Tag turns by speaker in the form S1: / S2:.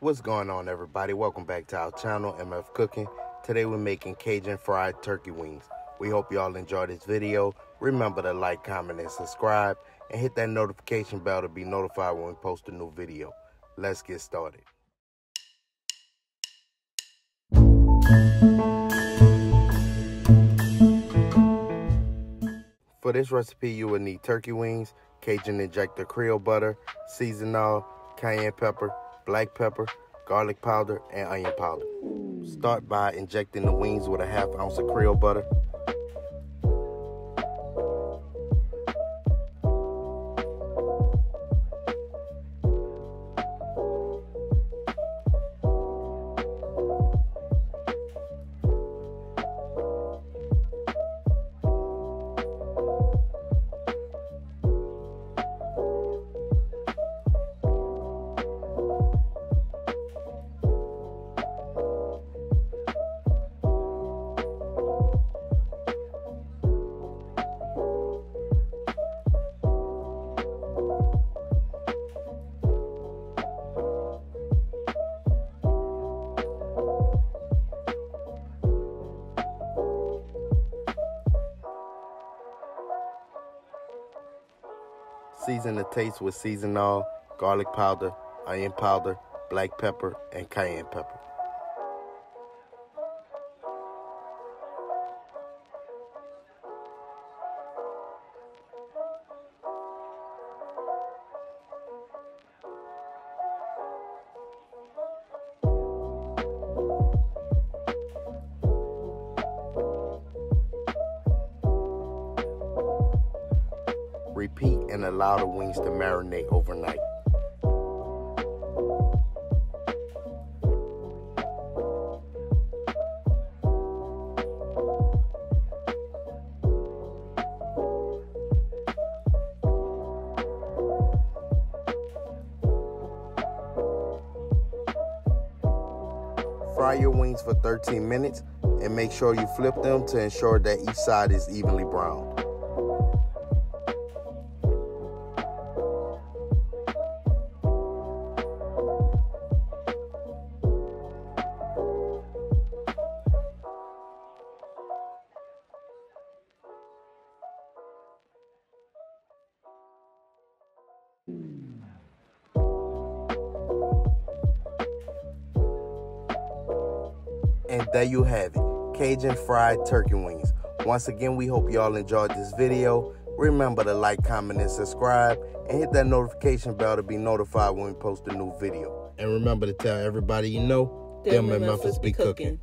S1: What's going on, everybody? Welcome back to our channel, MF Cooking. Today we're making Cajun fried turkey wings. We hope y'all enjoy this video. Remember to like, comment, and subscribe, and hit that notification bell to be notified when we post a new video. Let's get started. For this recipe, you will need turkey wings, Cajun Injector Creole butter, seasoned oil, cayenne pepper, black pepper, garlic powder, and onion powder. Start by injecting the wings with a ½ ounce of Creole butter. Season the taste with seasoned oil, garlic powder, onion powder, black pepper, and cayenne pepper. Repeat and allow the wings to marinate overnight. Fry your wings for 13 minutes and make sure you flip them to ensure that each side is evenly browned. And there you have it, Cajun fried turkey wings. Once again, we hope y'all enjoyed this video. Remember to like, comment, and subscribe, and hit that notification bell to be notified when we post a new video. And remember to tell everybody you know, them MFers be cooking.